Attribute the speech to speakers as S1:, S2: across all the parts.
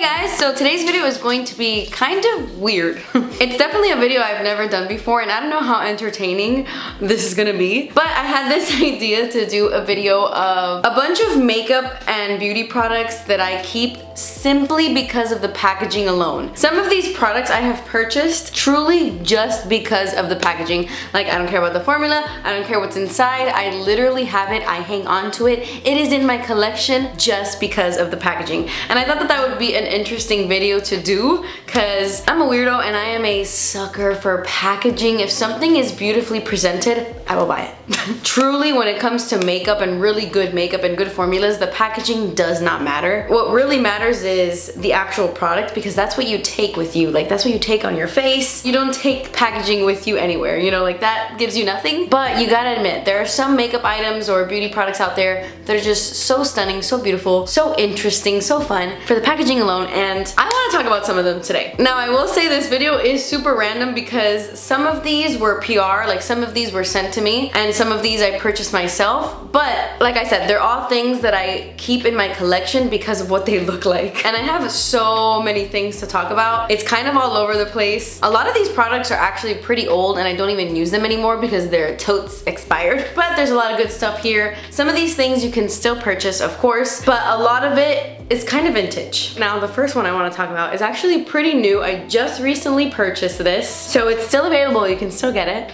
S1: guys, so today's video is going to be kind of weird. It's definitely a video I've never done before and I don't know how entertaining this is gonna be, but I had this idea to do a video of a bunch of makeup and beauty products that I keep simply because of the packaging alone. Some of these products I have purchased truly just because of the packaging. Like, I don't care about the formula, I don't care what's inside, I literally have it, I hang on to it. It is in my collection just because of the packaging. And I thought that that would be an interesting video to do because I'm a weirdo and I am a sucker for packaging. If something is beautifully presented, I will buy it. Truly, when it comes to makeup and really good makeup and good formulas, the packaging does not matter. What really matters is the actual product, because that's what you take with you. Like, that's what you take on your face. You don't take packaging with you anywhere, you know, like that gives you nothing. But you gotta admit, there are some makeup items or beauty products out there that are just so stunning, so beautiful, so interesting, so fun for the packaging alone, and I want to talk about some of them today. Now, I will say this video is super random because some of these were PR, like some of these were sent to me, and some of these I purchased myself, but like I said, they're all things that I keep in my collection because of what they look like. And I have so many things to talk about. It's kind of all over the place. A lot of these products are actually pretty old and I don't even use them anymore because they're totes expired, but there's a lot of good stuff here. Some of these things you can still purchase, of course, but a lot of it is kind of vintage. Now, the first one I want to talk about is actually pretty new. I just recently purchased this, so it's still available. You can still get it.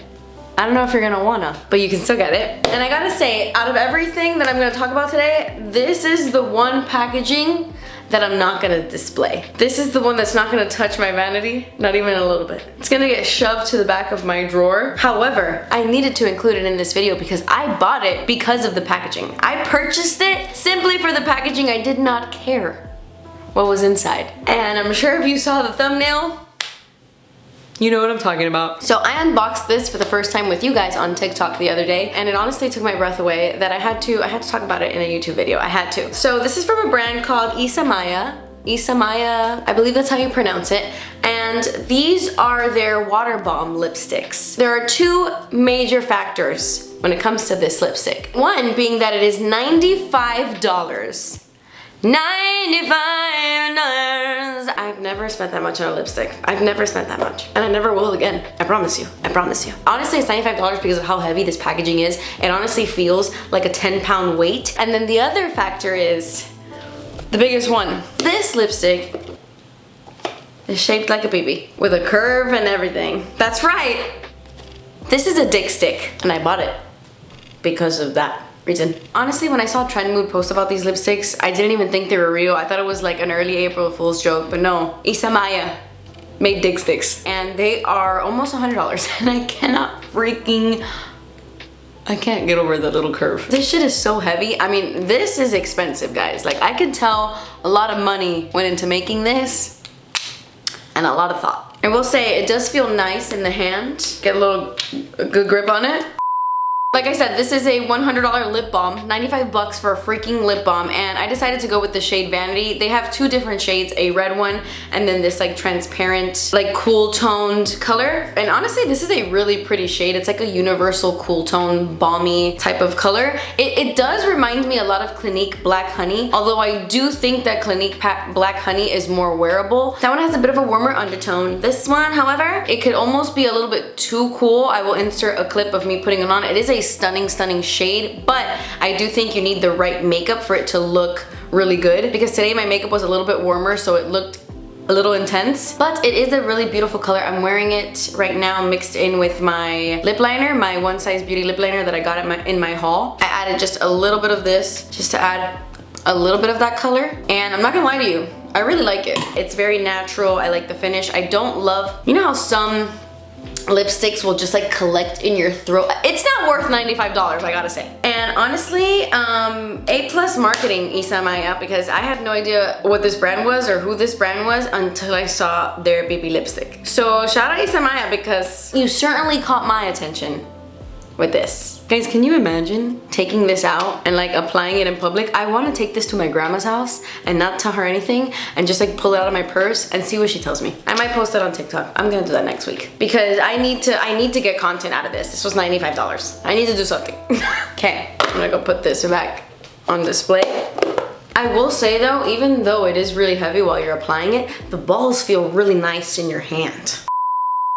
S1: I don't know if you're gonna wanna, but you can still get it. And I gotta say, out of everything that I'm gonna talk about today, this is the one packaging that I'm not gonna display. This is the one that's not gonna touch my vanity, not even a little bit. It's gonna get shoved to the back of my drawer. However, I needed to include it in this video because I bought it because of the packaging. I purchased it simply for the packaging. I did not care what was inside. And I'm sure if you saw the thumbnail, you know what I'm talking about. So I unboxed this for the first time with you guys on TikTok the other day, and it honestly took my breath away that I had to talk about it in a YouTube video. I had to. So this is from a brand called Isamaya. Isamaya, I believe that's how you pronounce it. And these are their water bomb lipsticks. There are two major factors when it comes to this lipstick. One being that it is $95. $95. I've never spent that much on a lipstick. I've never spent that much. And I never will again. I promise you. I promise you. Honestly, it's $95 because of how heavy this packaging is. It honestly feels like a 10-pound weight. And then the other factor is the biggest one. This lipstick is shaped like a baby with a curve and everything. That's right. This is a dick stick and I bought it because of that reason. Honestly, when I saw Trend Mood post about these lipsticks, I didn't even think they were real. I thought it was like an early April Fool's joke, but no. Isamaya made dick sticks and they are almost $100 and I can't get over the little curve. This shit is so heavy. I mean, this is expensive, guys. Like, I can tell a lot of money went into making this and a lot of thought. I will say it does feel nice in the hand. Get a good grip on it. Like I said, this is a $100 lip balm, 95 bucks for a freaking lip balm, and I decided to go with the shade Vanity. They have two different shades, a red one and then this like transparent, like cool toned color. And honestly, this is a really pretty shade. It's like a universal cool tone, balmy type of color. It does remind me a lot of Clinique Black Honey, although I do think that Clinique Black Honey is more wearable. That one has a bit of a warmer undertone. This one, however, it could almost be a little bit too cool. I will insert a clip of me putting it on. It is a stunning shade, but I do think you need the right makeup for it to look really good, because today my makeup was a little bit warmer, so it looked a little intense, but it is a really beautiful color. I'm wearing it right now mixed in with my lip liner, my One Size Beauty lip liner that I got in my haul. I added just a little bit of this just to add a little bit of that color, and I'm not gonna lie to you, I really like it. It's very natural. I like the finish. I don't love, you know how some lipsticks will just like collect in your throat. It's not worth $95, I gotta say. And honestly, A+ marketing, Isamaya, because I had no idea what this brand was or who this brand was until I saw their baby lipstick. So shout out Isamaya because you certainly caught my attention with this. Guys, can you imagine taking this out and like applying it in public? I want to take this to my grandma's house and not tell her anything and just like pull it out of my purse and see what she tells me. I might post it on TikTok. I'm gonna do that next week because I need to get content out of this. This was $95. I need to do something. Okay, I'm gonna go put this back on display. I will say though, even though it is really heavy while you're applying it, the balls feel really nice in your hand.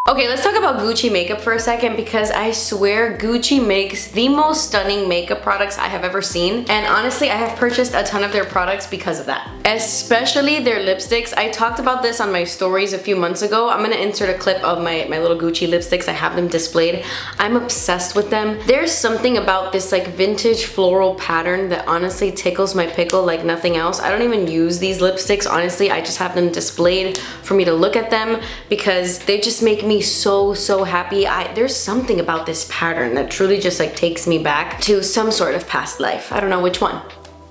S1: Okay, let's talk about Gucci makeup for a second because I swear Gucci makes the most stunning makeup products I have ever seen. And honestly, I have purchased a ton of their products because of that. Especially their lipsticks. I talked about this on my stories a few months ago. I'm gonna insert a clip of my little Gucci lipsticks. I have them displayed. I'm obsessed with them. There's something about this like vintage floral pattern that honestly tickles my pickle like nothing else. I don't even use these lipsticks, honestly. I just have them displayed for me to look at them because they just make me so happy. There's something about this pattern that truly just like takes me back to some sort of past life. I don't know which one,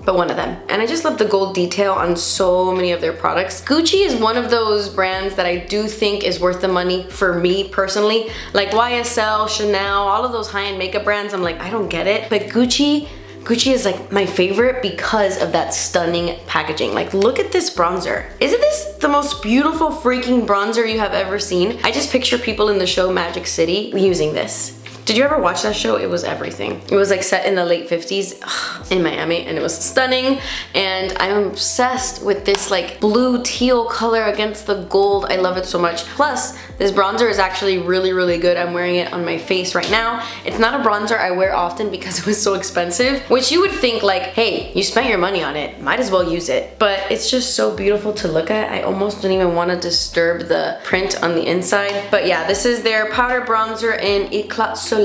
S1: but one of them. And I just love the gold detail on so many of their products. Gucci is one of those brands that I do think is worth the money for me personally. Like YSL, Chanel, all of those high-end makeup brands, I'm like, I don't get it. But Gucci is like my favorite because of that stunning packaging. Like, look at this bronzer. Isn't this the most beautiful freaking bronzer you have ever seen? I just picture people in the show Magic City using this. Did you ever watch that show? It was everything. It was like set in the late 50s in Miami and it was stunning. And I'm obsessed with this like blue teal color against the gold. I love it so much. Plus, this bronzer is actually really good. I'm wearing it on my face right now. It's not a bronzer I wear often because it was so expensive, which you would think like, hey, you spent your money on it, might as well use it. But it's just so beautiful to look at. I almost don't even want to disturb the print on the inside. But yeah, this is their powder bronzer in Eclat Soleil,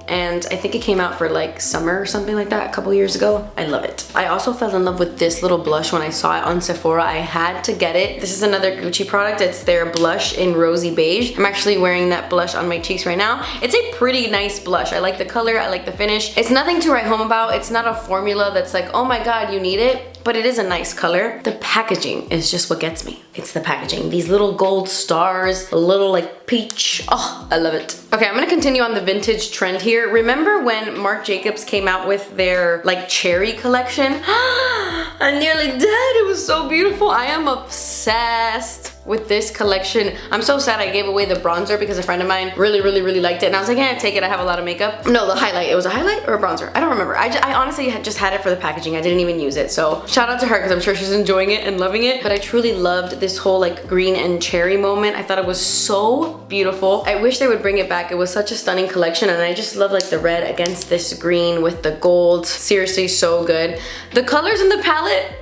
S1: and I think it came out for like summer or something like that a couple years ago. I love it. I also fell in love with this little blush when I saw it on Sephora. I had to get it. This is another Gucci product. It's their blush in Rosy Beige. I'm actually wearing that blush on my cheeks right now. It's a pretty nice blush. I like the color, I like the finish. It's nothing to write home about. It's not a formula that's like, oh my god, you need it. But it is a nice color. The packaging is just what gets me. It's the packaging. These little gold stars, a little like peach. Oh, I love it. Okay, I'm gonna continue on the vintage trend here. Remember when Marc Jacobs came out with their like cherry collection? I'm nearly dead. It was so beautiful. I am obsessed with this collection. I'm so sad I gave away the bronzer because a friend of mine really liked it and I was like, yeah, take it, I have a lot of makeup. No, the highlight. It was a highlight or a bronzer? I don't remember. I honestly just had it for the packaging. I didn't even use it. So shout out to her because I'm sure she's enjoying it and loving it. But I truly loved this whole like green and cherry moment. I thought it was so beautiful. I wish they would bring it back. It was such a stunning collection and I just love like the red against this green with the gold. Seriously, so good. The colors in the palette,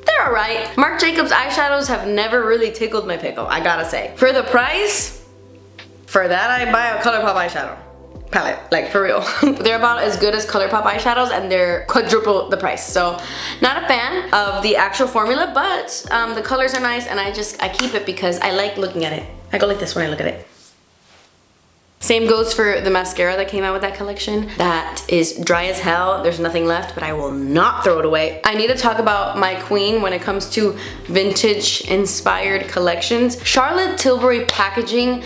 S1: they're alright. Marc Jacobs eyeshadows have never really tickled my pickle, I gotta say. For the price, for that I buy a ColourPop eyeshadow palette, like for real. They're about as good as ColourPop eyeshadows and they're quadruple the price. So not a fan of the actual formula, but the colors are nice and I keep it because I like looking at it. I go like this when I look at it. Same goes for the mascara that came out with that collection. That is dry as hell. There's nothing left, but I will not throw it away. I need to talk about my queen when it comes to vintage inspired collections. Charlotte Tilbury packaging,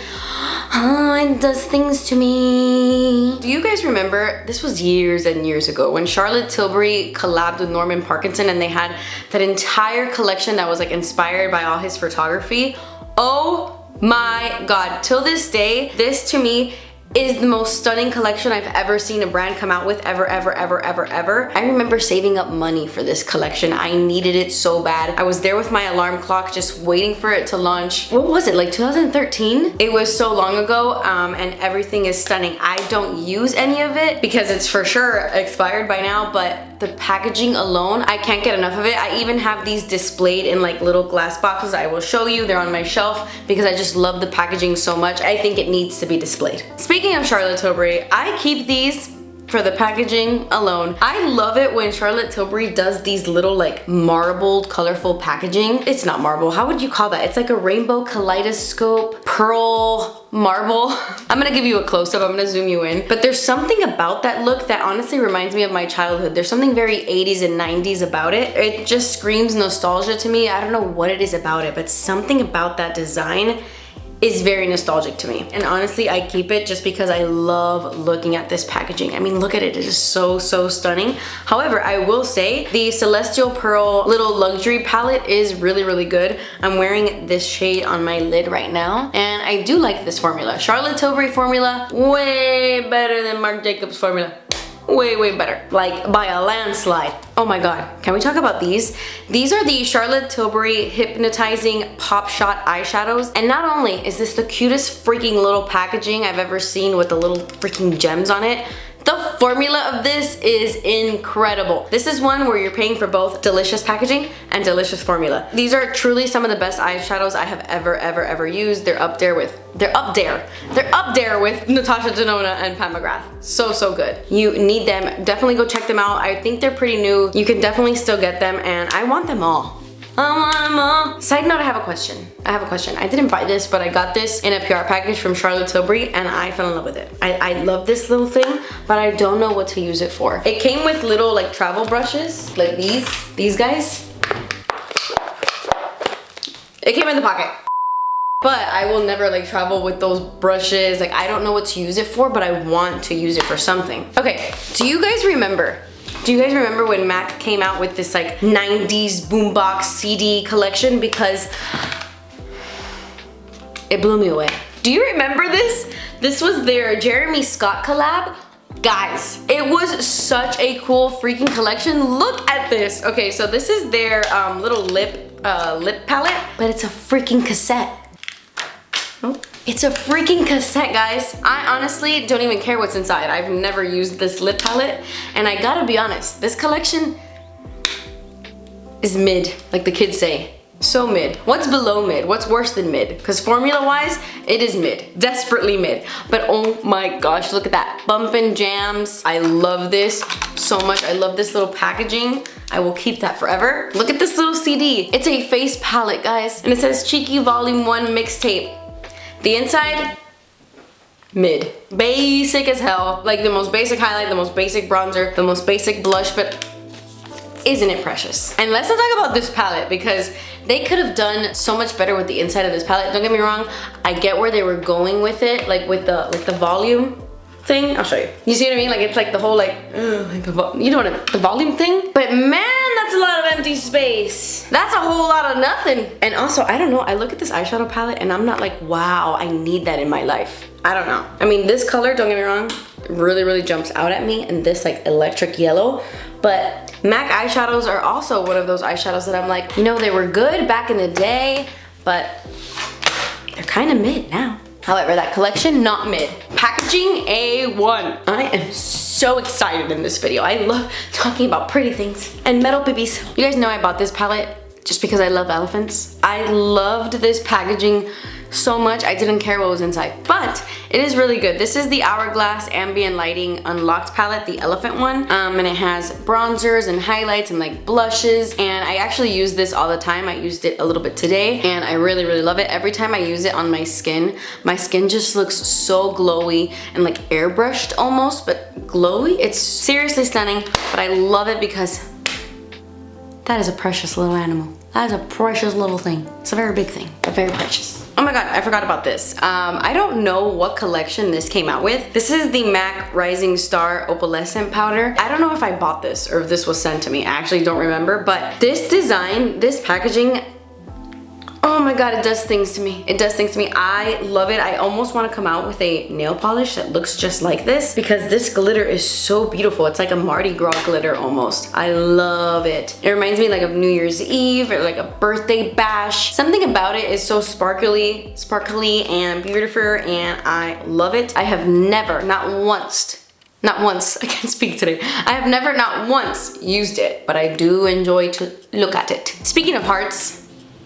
S1: it does things to me. Do you guys remember, this was years and years ago, when Charlotte Tilbury collabed with Norman Parkinson and they had that entire collection that was like inspired by all his photography? Oh my god, till this day, this to me is the most stunning collection I've ever seen a brand come out with ever. I remember saving up money for this collection. I needed it so bad. I was there with my alarm clock just waiting for it to launch. What was it, like 2013? It was so long ago and everything is stunning. I don't use any of it because it's for sure expired by now, but the packaging alone, I can't get enough of it. I even have these displayed in like little glass boxes. I will show you, they're on my shelf because I just love the packaging so much. I think it needs to be displayed. Speaking of Charlotte Tilbury, I keep these for the packaging alone. I love it when Charlotte Tilbury does these little like marbled, colorful packaging. It's not marble, how would you call that? It's like a rainbow kaleidoscope, pearl, marble. I'm gonna give you a close-up, I'm gonna zoom you in. But there's something about that look that honestly reminds me of my childhood. There's something very 80s and 90s about it. It just screams nostalgia to me. I don't know what it is about it, but something about that design is very nostalgic to me. And honestly, I keep it just because I love looking at this packaging. I mean, look at it, it is so stunning. However, I will say the Celestial Pearl little luxury palette is really good. I'm wearing this shade on my lid right now, and I do like this formula. Charlotte Tilbury formula, way better than Marc Jacobs formula. way better. Like by a landslide. Oh my god. Can we talk about these? These are the Charlotte Tilbury Hypnotizing Pop Shot eyeshadows. And not only is this the cutest freaking little packaging I've ever seen with the little freaking gems on it, the formula of this is incredible. This is one where you're paying for both delicious packaging and delicious formula. These are truly some of the best eyeshadows I have ever used. They're up there with Natasha Denona and Pat McGrath. So good. You need them. Definitely go check them out. I think they're pretty new. You can definitely still get them, and I want them all. I want them all. Side note, I have a question. I didn't buy this, but I got this in a PR package from Charlotte Tilbury, and I fell in love with it. I love this little thing, but I don't know what to use it for. It came with little like travel brushes, like these guys. It came in the pocket. But I will never like travel with those brushes. Like I don't know what to use it for, but I want to use it for something. Okay, do you guys remember when MAC came out with this like 90s boombox CD collection? Because it blew me away. Do you remember this? This was their Jeremy Scott collab. Guys, it was such a cool freaking collection. Look at this. Okay, so this is their little lip palette, but it's a freaking cassette. Oh. It's a freaking cassette, guys. I honestly don't even care what's inside. I've never used this lip palette, and I gotta be honest, this collection is mid, like the kids say. So mid. What's below mid? What's worse than mid? Because formula-wise, it is mid. Desperately mid. But oh my gosh, look at that. Bumpin' Jams. I love this so much. I love this little packaging. I will keep that forever. Look at this little CD. It's a face palette, guys. And it says Cheeky Volume 1 Mixtape. The inside, mid. Basic as hell. Like the most basic highlight, the most basic bronzer, the most basic blush, but isn't it precious? And let's not talk about this palette, because they could have done so much better with the inside of this palette. Don't get me wrong, I get where they were going with it, like with the volume thing. I'll show you. You see what I mean? Like it's like the whole like you know what the volume thing? But man, that's a lot of empty space. That's a whole lot of nothing. And also, I don't know, I look at this eyeshadow palette and I'm not like, wow, I need that in my life. I don't know. I mean, this color, don't get me wrong, really jumps out at me, and this like electric yellow. But MAC eyeshadows are also one of those eyeshadows that I'm like, you know, they were good back in the day, but they're kind of mid now. However, that collection, not mid. Packaging A1. I am so excited in this video. I love talking about pretty things and metal babies. You guys know I bought this palette just because I love elephants. I loved this packaging so much, I didn't care what was inside, but it is really good. This is the Hourglass Ambient Lighting Unlocked palette, the elephant one, and it has bronzers and highlights and like blushes, and I actually use this all the time. I used it a little bit today, and I really love it. Every time I use it on my skin just looks so glowy and like airbrushed almost, but glowy. It's seriously stunning, but I love it because that is a precious little animal. That is a precious little thing. It's a very big thing, but very precious. Oh my god, I forgot about this. I don't know what collection this came out with. This is the MAC Rising Star Opalescent Powder. I don't know if I bought this or if this was sent to me. I actually don't remember, but this design, this packaging, oh my god, it does things to me. It does things to me. I love it. I almost want to come out with a nail polish that looks just like this, because this glitter is so beautiful. It's like a Mardi Gras glitter almost. I love it. It reminds me like of New Year's Eve or like a birthday bash. Something about it is so sparkly and beautiful, and I love it. I have never, not once, I can't speak today. I have never, not once used it, but I do enjoy to look at it. Speaking of hearts,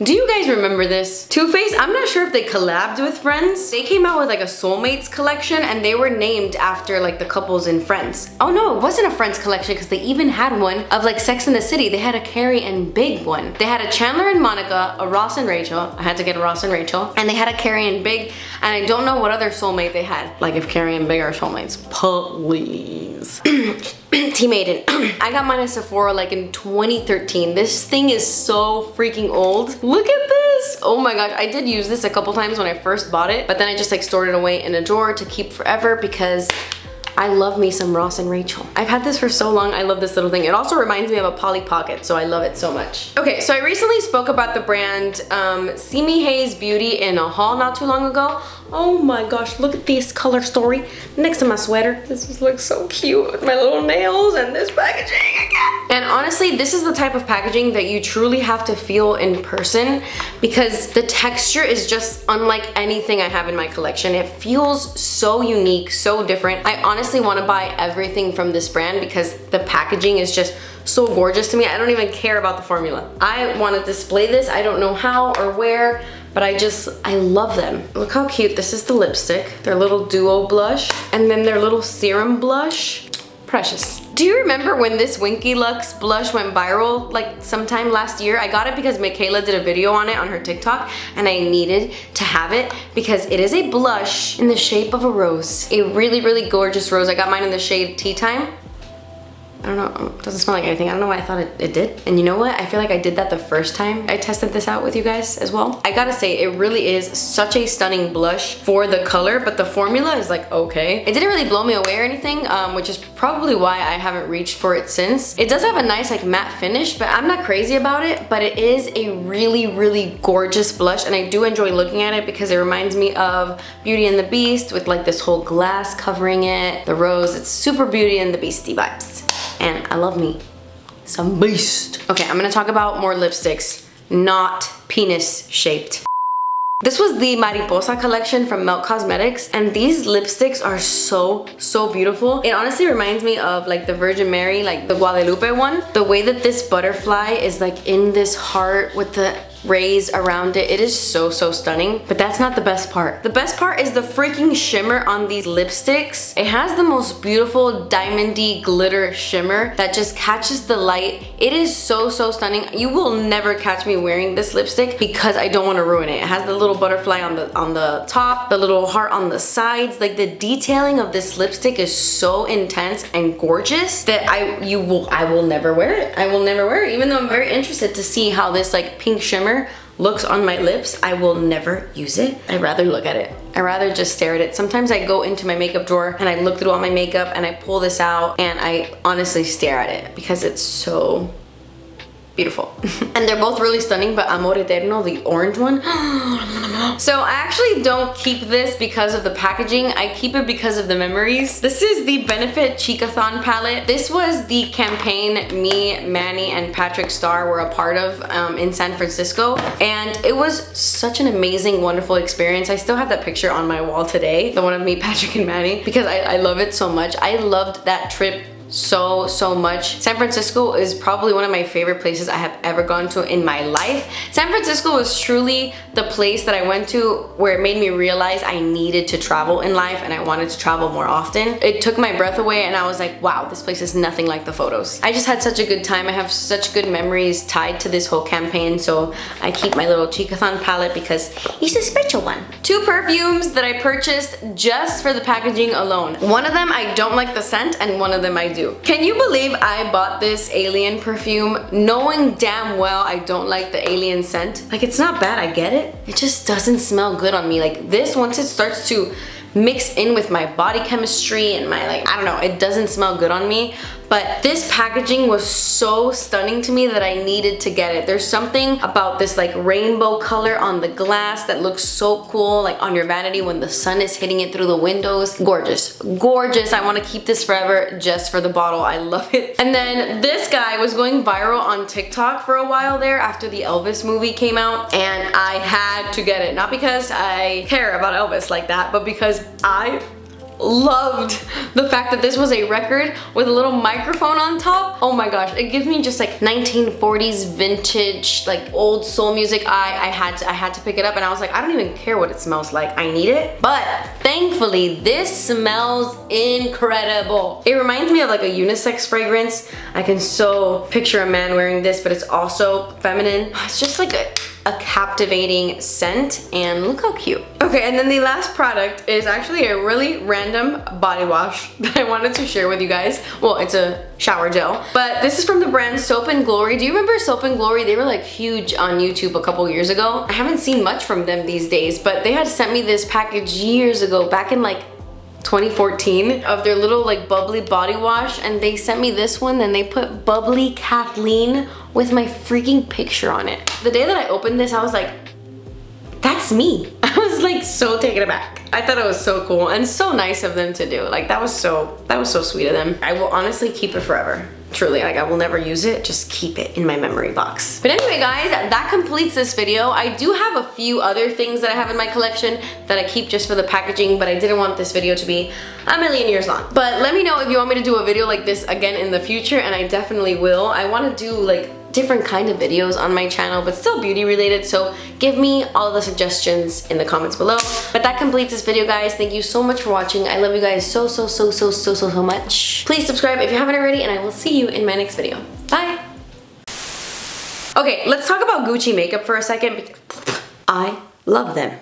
S1: do you guys remember this? Too Faced, I'm not sure if they collabed with Friends. They came out with like a Soulmates collection, and they were named after like the couples in Friends. Oh no, it wasn't a Friends collection, because they even had one of like Sex and the City. They had a Carrie and Big one. They had a Chandler and Monica, a Ross and Rachel. I had to get a Ross and Rachel. And they had a Carrie and Big, and I don't know what other soulmate they had. Like if Carrie and Big are soulmates, please. Team Aiden. I got mine at Sephora like in 2013. This thing is so freaking old. Look at this. Oh my gosh, I did use this a couple times when I first bought it, but then I just like stored it away in a drawer to keep forever, because I love me some Ross and Rachel. I've had this for so long. I love this little thing. It also reminds me of a Polly Pocket, so I love it so much. Okay, so I recently spoke about the brand Simi Haze Beauty in a haul not too long ago. Oh my gosh, look at this color story next to my sweater. This just looks so cute with my little nails and this packaging again. And honestly, this is the type of packaging that you truly have to feel in person because the texture is just unlike anything I have in my collection. It feels so unique, so different. I honestly want to buy everything from this brand because the packaging is just so gorgeous to me. I don't even care about the formula. I want to display this. I don't know how or where, but I love them. Look how cute. This is the lipstick, their little duo blush, and then their little serum blush. Precious. Do you remember when this Winky Luxe blush went viral like sometime last year? I got it because Michaela did a video on it on her TikTok and I needed to have it because it is a blush in the shape of a rose. A really, really gorgeous rose. I got mine in the shade Tea Time. I don't know, it doesn't smell like anything. I don't know why I thought it did. And you know what? I feel like I did that the first time I tested this out with you guys as well. I gotta say, it really is such a stunning blush for the color, but the formula is like, okay. It didn't really blow me away or anything, which is probably why I haven't reached for it since. It does have a nice like matte finish, but I'm not crazy about it, but it is a really, really gorgeous blush, and I do enjoy looking at it because it reminds me of Beauty and the Beast with like this whole glass covering it, the rose. It's super Beauty and the Beastie vibes. And I love me some Beast. Okay, I'm gonna talk about more lipsticks, not penis shaped. This was the Mariposa collection from Milk Cosmetics, and these lipsticks are so, so beautiful. It honestly reminds me of like the Virgin Mary, like the Guadalupe one. The way that this butterfly is like in this heart with the rays around it. It is so, so stunning, but that's not the best part. The best part is the freaking shimmer on these lipsticks. It has the most beautiful diamondy glitter shimmer that just catches the light. It is so, so stunning. You will never catch me wearing this lipstick because I don't want to ruin it. It has the little butterfly on the top, the little heart on the sides. Like the detailing of this lipstick is so intense and gorgeous that I will never wear it. I will never wear it, even though I'm very interested to see how this like pink shimmer looks on my lips. I will never use it. I'd rather look at it. I'd rather just stare at it. Sometimes I go into my makeup drawer and I look through all my makeup and I pull this out and I honestly stare at it because it's so beautiful. And they're both really stunning, but Amor Eterno, the orange one, so I actually don't keep this because of the packaging. I keep it because of the memories. This is the Benefit Chicathon palette. This was the campaign me, Manny, and Patrick Starr were a part of in San Francisco, and it was such an amazing, wonderful experience. I still have that picture on my wall today, the one of me, Patrick, and Manny, because I love it so much. I loved that trip so much. San Francisco is probably one of my favorite places I have ever gone to in my life. San Francisco was truly the place that I went to where it made me realize I needed to travel in life and I wanted to travel more often. It took my breath away and I was like, wow, this place is nothing like the photos. I just had such a good time. I have such good memories tied to this whole campaign, so I keep my little Chicathon palette because it's a special one. 2 perfumes that I purchased just for the packaging alone. One of them I don't like the scent and one of them I do. Can you believe I bought this alien perfume knowing damn well I don't like the alien scent? Like, it's not bad, I get it. It just doesn't smell good on me. Like this, once it starts to mix in with my body chemistry and my like, I don't know, it doesn't smell good on me. But this packaging was so stunning to me that I needed to get it. There's something about this like rainbow color on the glass that looks so cool, like on your vanity when the sun is hitting it through the windows. Gorgeous, gorgeous. I want to keep this forever just for the bottle. I love it. And then this guy was going viral on TikTok for a while there after the Elvis movie came out, and I had to get it. Not because I care about Elvis like that, but because I loved the fact that this was a record with a little microphone on top. Oh my gosh, it gives me just like 1940s vintage, like old soul music. I had to pick it up, and I was like, I don't even care what it smells like. I need it. But thankfully, this smells incredible. It reminds me of like a unisex fragrance. I can so picture a man wearing this, but it's also feminine. It's just like a captivating scent, and look how cute. Okay, and then the last product is actually a really random body wash that I wanted to share with you guys. Well, it's a shower gel, but this is from the brand Soap and Glory. Do you remember Soap and Glory? They were like huge on YouTube a couple years ago. I haven't seen much from them these days, but they had sent me this package years ago, back in like 2014 of their little like bubbly body wash, and they sent me this one and they put bubbly Kathleen with my freaking picture on it. The day that I opened this, I was like, that's me. I was like so taken aback. I thought it was so cool and so nice of them to do. Like that was so sweet of them. I will honestly keep it forever. Truly, like I will never use it, just keep it in my memory box. But anyway guys, that completes this video. I do have a few other things that I have in my collection that I keep just for the packaging, but I didn't want this video to be a million years long. But let me know if you want me to do a video like this again in the future, and I definitely will. I want to do like different kind of videos on my channel, but still beauty related, so give me all the suggestions in the comments below. But that completes this video guys. Thank you so much for watching. I love you guys so much. Please subscribe if you haven't already, and I will see you in my next video. Bye. Okay, let's talk about Gucci makeup for a second. I love them.